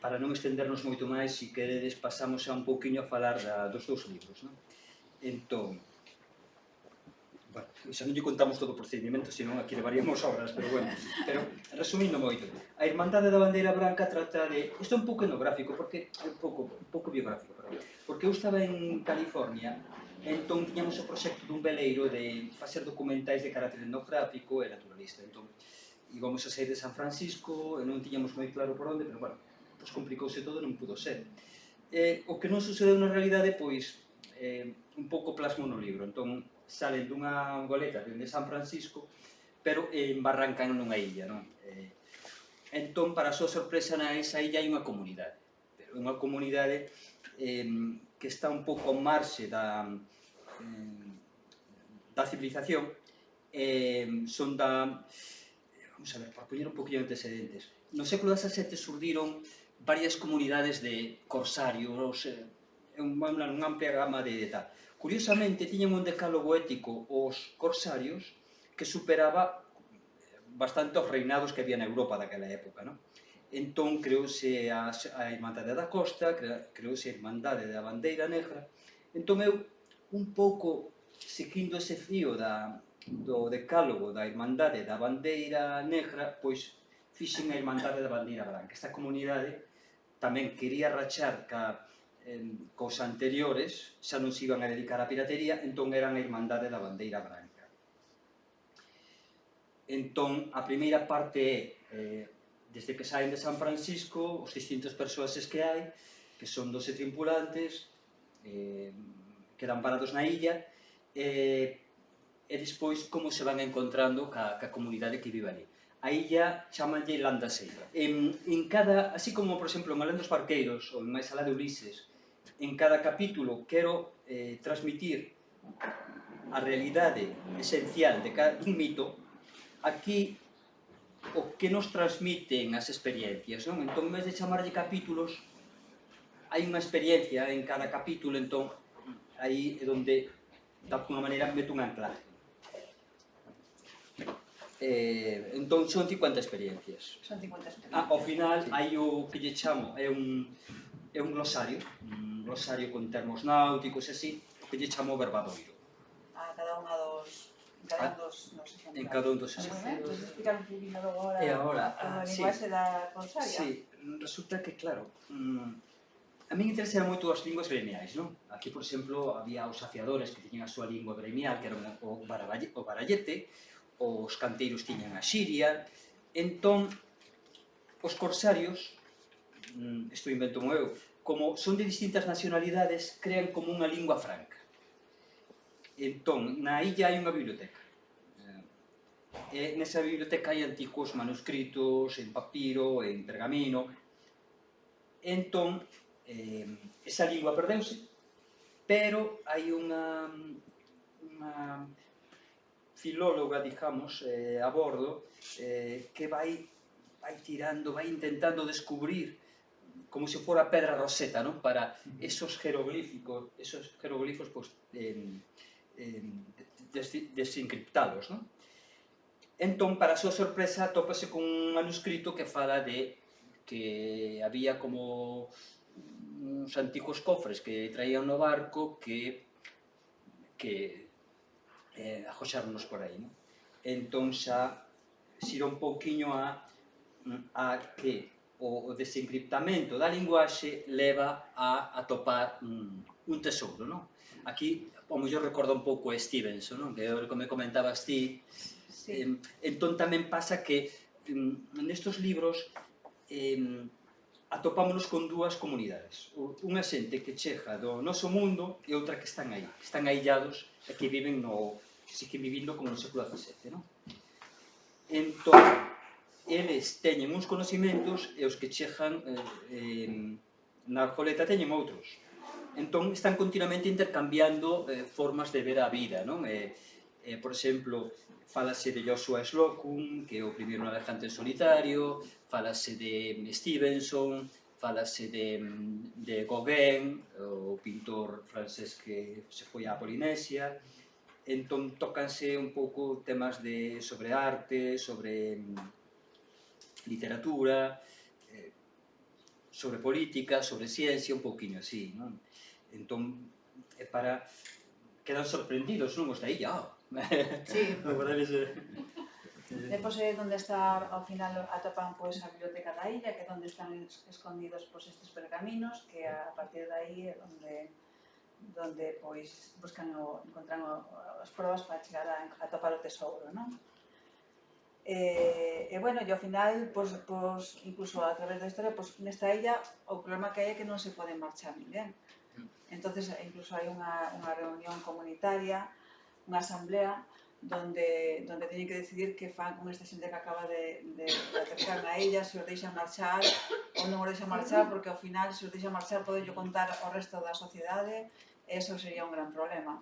para non estendernos moito máis, se queredes pasamos xa un pouquiño a falar dos dous libros, non? Entón, bueno, xa non lle contamos todo o procedimento, senón aquí levaríamos horas, pero bueno, pero resumindo moito, a Irmandade da Bandeira Branca trata de, isto é un pouco etnográfico, porque é un pouco biográfico, perdón, porque eu estaba en California, entón tiñamos o proxecto dun veleiro de facer documentais de carácter etnográfico e naturalista, entón íbamos a sair de San Francisco e non tiñamos moi claro por onde, pero bueno, pois complicouse todo e non pudo ser. O que non sucedeu na realidade, pois, un pouco plasmo no libro, entón salen dunha goleta dende San Francisco, pero embarrancan nunha illa, non? Entón, para a súa sorpresa, nesa illa hai unha comunidade, pero unha comunidade que está un pouco ao marxe da civilización, son da... Vamos a ver, para poñer un poquinho de antecedentes. No século XVII surdiron varias comunidades de corsarios, unha amplia gama de tal. Curiosamente, tiñan un decálogo ético os corsarios que superaba bastante os reinados que había na Europa daquela época, non? Entón, creouse a Irmandade da Costa, creouse a Irmandade da Bandeira Negra. Entón, eu, un pouco, seguindo ese fío do decálogo da Irmandade da Bandeira Negra, pois fixen a Irmandade da Bandeira Branca. Esta comunidade tamén quería rachar cos anteriores, xa non se iban a dedicar á piratería, entón eran a Irmandade da Bandeira Branca. Entón, a primeira parte é, desde que saen de San Francisco, os distintos persoaxes que hai, que son 12 tripulantes, quedan parados na illa, e despois como se van encontrando ca comunidade que vive ali. A illa chamanlle Landaseiga. En cada, así como, por exemplo, en Alén dos Barqueiros, ou en Máis alá de Ulises, en cada capítulo quero transmitir a realidade esencial dun mito, aquí o que nos transmiten as experiencias, non? Entón, en vez de chamarlle capítulos, hai unha experiencia en cada capítulo, entón, aí é onde, de alguna maneira, meto un anclaje. Entón, son 50 experiencias. Son 50 experiencias. Ao final, hai o que lle chamo, é un glosario con termos náuticos e así, o que lle chamo verbadoiro. A cada unha dos... En cada un dos exemplares. Moi ben, podes explicar un poquinho agora a linguaxe da corsaria? Sí, resulta que, claro, a min interesan moito as linguas gremiais, non? Aquí, por exemplo, había os saciadores que tiñan a súa lingua gremial, que era o barallete, os canteiros tiñan a xiria, entón, os corsarios, isto invento eu, como son de distintas nacionalidades, crean como unha lingua franca. Entón, na illa hai unha biblioteca. E nesa biblioteca hai antigos manuscritos en papiro, en pergamino. Entón, esa lingua perdeuse, pero hai unha filóloga, digamos, a bordo, que vai tirando, vai intentando descubrir como se fora pedra roseta, non? Para esos jeroglíficos, pois, desencriptalos, non? Entón, para a súa sorpresa, atópase con un manuscrito que fala de que había como uns antigos cofres que traían no barco que ajoxáronos por aí, non? Entón xa xira un pouquiño a que o desencriptamento da linguaxe leva a atopar un tesouro, non? Aquí, ao mellor recorda un pouco a Stevenson, non? Que é o que me comentabas ti. Entón tamén pasa que nestos libros atopámonos con dúas comunidades. Unha xente que chega do noso mundo e outra que están aí. Están aillados e que viven siguen vivindo como no século XVII, non? Entón, eles teñen uns conocimentos e os que chegan na Arcoleta teñen outros. Entón, están continuamente intercambiando formas de ver a vida, non? Por exemplo, fálase de Joshua Slocum, que é o primeiro navegante en solitario, fálase de Stevenson, fálase de Gauguin, o pintor francés que se foi á Polinesia. Entón, tócanse un pouco temas sobre arte, sobre literatura, sobre política, sobre ciencia, un pouquiño así, non? Entón, é para... Quedan sorprendidos, non? Os da illa, Sí. A verdade é... Depois é onde está, ao final, atopan a biblioteca da illa, que é onde están escondidos estes pergaminos, que a partir de aí é onde encontran as probas para chegar a topar o tesouro, non? E, bueno, e ao final, incluso a través da historia, nesta illa, o problema que hai é que non se pode marchar ninguén. Entonces, incluso hai unha reunión comunitaria, unha asamblea, donde teñen que decidir que fan con esta xente que acaba de atercar na illa, se os deixan marchar ou non os deixan marchar, porque ao final, se os deixan marchar, poden contar ao resto da sociedade, e eso sería un gran problema.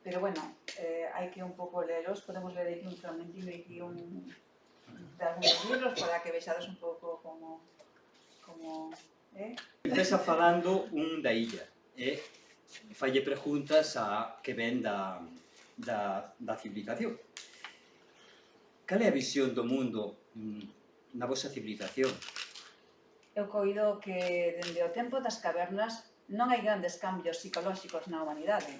Pero, bueno, hai que un pouco lelos, podemos ler aquí un fragmentinho de algúns libros para que vexades un pouco como... Empeza falando un da illa, e falle preguntas a que ven da civilización. Cal é a visión do mundo na vosa civilización? Eu coido que dende o tempo das cavernas non hai grandes cambios psicolóxicos na humanidade.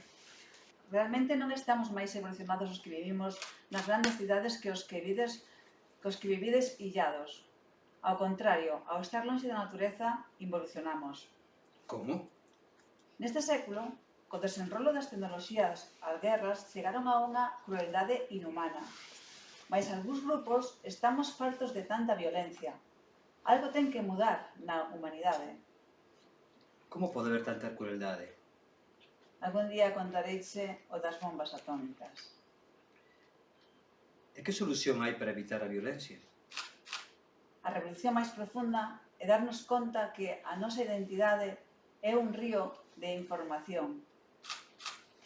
Realmente non estamos máis evolucionados os que vivimos nas grandes cidades que os que vivides illados. Ao contrario, ao estar lonxe da natureza, involucionamos. Como? Neste século, co desenrolo das tecnoloxías, as guerras chegaron a unha crueldade inhumana. Mais algúns grupos estamos fartos de tanta violencia. Algo ten que mudar na humanidade. Como pode haber tanta crueldade? Algún día contareiche o das bombas atómicas. E que solución hai para evitar a violencia? A revolución máis profunda é darnos conta que a nosa identidade é un río de información.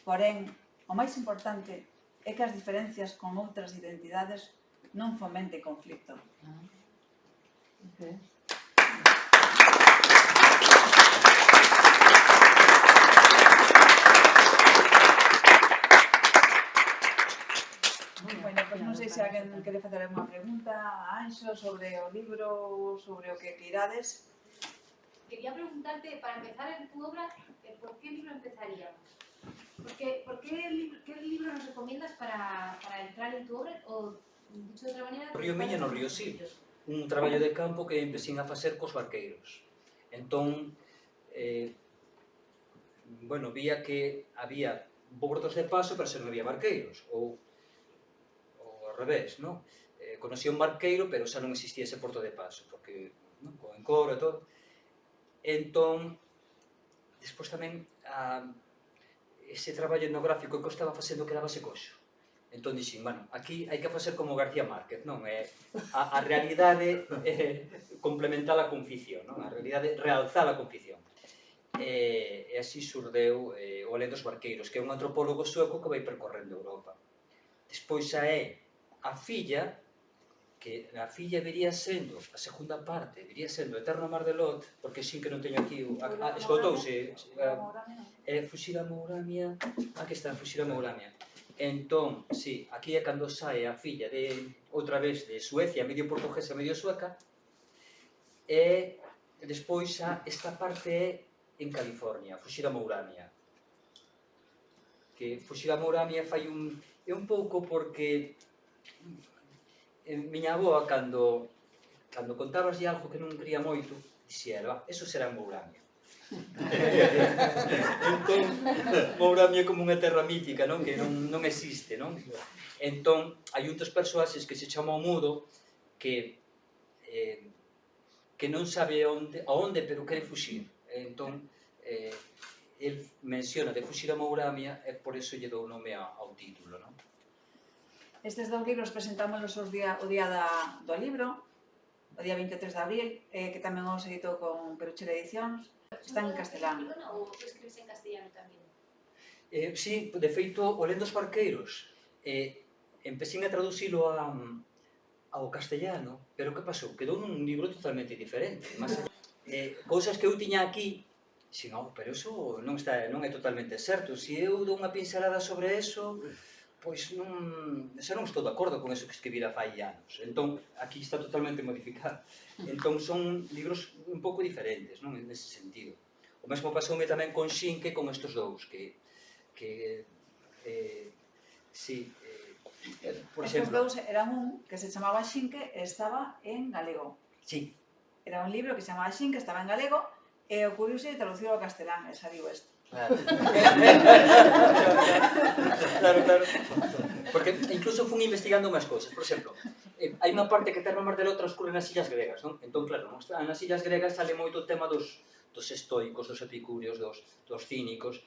Porén, o máis importante é que as diferencias con outras identidades non fomente conflito. Bueno, pois non sei se alguén quere facer alguma pregunta a Anxo sobre o libro ou sobre o que queirades. Quería preguntarte, para empezar en tu obra, ¿por qué libro empezaríamos? ¿Qué libro nos recomiendas para entrar en tu obra? O, dicho de outra maneira... O río Miña no río Sil, un traballo de campo que empecín a facer cos barqueiros. Entón, bueno, vía que había portos de paso, pero se non había barqueiros, ou ao revés, non? Conocía un barqueiro, pero xa non existía ese porto de paso, porque, non, co encoro e todo. Entón, despois tamén, ese traballo etnográfico que eu estaba facendo quedábase coxo. Entón dixen, bueno, aquí hai que facer como García Márquez, non? A realidade complementala con ficción, non? A realidade realzala con ficción. E así xurdeu o Alén dos Barqueiros, que é un antropólogo sueco que vai percorrendo Europa. Despois xa é a filla, que a filla vería sendo, a segunda parte, vería sendo Eterno Mar de Lot, porque xin que non teño aquí, escoltouse, Fuxir a Mouramia, aquí está, Fuxir a Mouramia. Entón, sí, aquí é cando sae a filla outra vez de Suecia, medio portuguesa, medio sueca, e despois xa esta parte é en California, Fuxir a Mouramia. Que Fuxir a Mouramia fai é un pouco porque miña avoa, cando contabas algo que non quería moito, dixera, eso será en Mouramia. Entón, Mouramia é como unha terra mítica, non? Que non existe, non? Entón, hai un dos persoaxes que se chama o Mudo, que non sabe aonde, pero quere fuxir. Entón, el menciona de Fuxir a Mouramia e por iso lle dou nome ao título, non? Estes dous libros presentámonos o día do libro, o día 23 de abril, que tamén os editou con Peruchera Edicións. Están en castelán. Ou escribes en castellano tamén? Sí, de feito, o Alén dos Barqueiros, empecín a traducilo ao castellano, pero que pasou? Quedou nun libro totalmente diferente. Cousas que eu tiña aquí, pero iso non é totalmente certo. Se eu dou unha pincelada sobre eso, Pois non, xa non estou de acordo con eso que escribira fai anos. Entón, aquí está totalmente modificado. Entón, son libros un pouco diferentes, non? Nese sentido. O mesmo pasoume tamén con Xinque, con estes dous, que sí, por Estos exemplo, dous eran un que se chamaba Xinque e estaba en galego. sí, Era un libro que se chamaba Xinque, estaba en galego, e ocorriuse de traducirlo ao castelán, e xa digo isto. claro. Claro. Porque incluso fun investigando máis cousas. Por exemplo, hai unha parte que Terra Mar del Otro transcurre nas illas gregas, non? Entón, claro, nas illas gregas sale moito o tema dos estoicos, dos epicúreos, dos cínicos,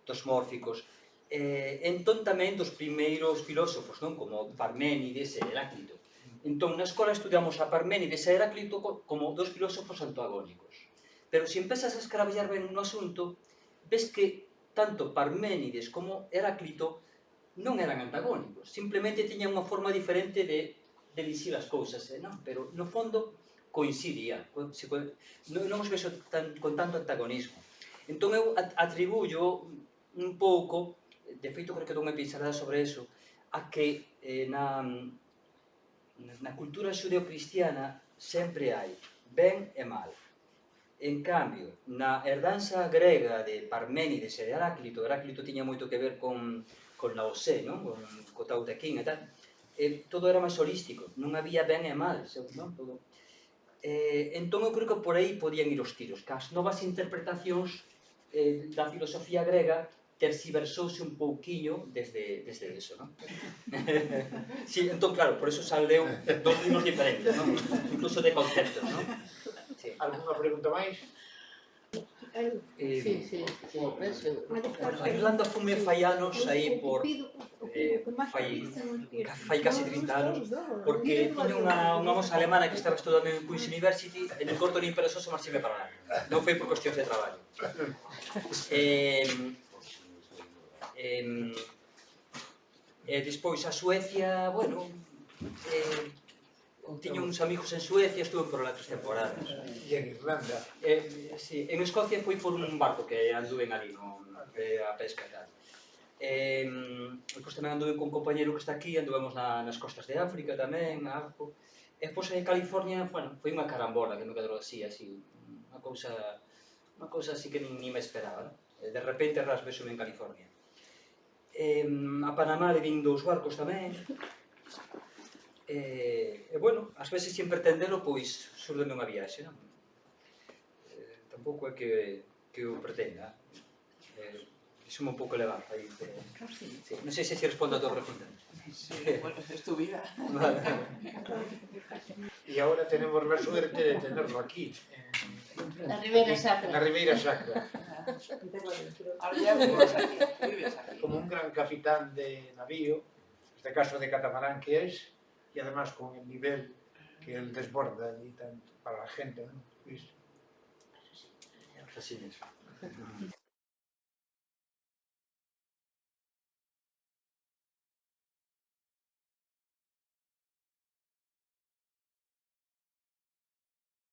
dos mórficos. Entón tamén dos primeiros filósofos, non? Como Parménides e Heráclito. Entón, na escola estudiamos a Parménides e Heráclito como dos filósofos antagónicos. Pero se empezas a escravellar ben no asunto, ves que tanto Parménides como Heráclito non eran antagónicos, simplemente tiñan unha forma diferente de dicir as cousas, non? Pero no fondo coincidían, non os vexo con tanto antagonismo. Entón eu atribullo un pouco, de feito creo que dou unha pincelada sobre eso, a que na cultura xudeo-cristiana sempre hai ben e mal. En cambio, na herdanza grega de Parménides e de Heráclito, Heráclito tiña moito que ver con Lao Tse, non? Co Tao Te Ching e tal, todo era máis holístico, non había ben e mal, non? Todo. Entón eu creo que por aí podían ir os tiros, que as novas interpretacións da filosofía grega tersiversouse un pouquiño desde eso, non? Sí, entón, claro, por eso saldeu dos libros diferentes, non? Incluso de conceptos, non? Sí. Algúna pregunta máis? Sí, como penso. A Irlanda fume fai anos aí por fai casi 30 anos, porque tiña unha moza alemana que estaba estudando en Queen's University e en corto nin perezoso marchime para lá. Non foi por cuestións de traballo. Despois a Suecia, bueno, tiño uns amigos en Suecia, estuve por lá 3 temporadas. E en Irlanda? Sí, en Escocia fui por un barco que anduven ali, a pesca e tal. Depois tamén anduve con un compañero que está aquí, anduvemos nas costas de África tamén, Arco. E depois en California, bueno, foi unha carambola que me quedou así, unha cousa así que ni me esperaba, non? De repente rasbésome en California. A Panamá le vin 2 barcos tamén. E, bueno, ás veces sin pretendelo, pois, súrdeme unha viaxe, non? Tampouco é que o pretenda. Deixome un pouco levar aí, pero... Sí, non sei se respondo a tua pregunta. Sí, bueno, es tu vida. Vale. E agora tenemos la suerte de tenerlo aquí, La Ribeira Sacra. na Ribeira Sacra, Ahora ya vives aquí. como un gran capitán de navío, en este caso de catamarán que es, y además con el nivel que él desborda y tanto para la gente, ¿no? Así mismo.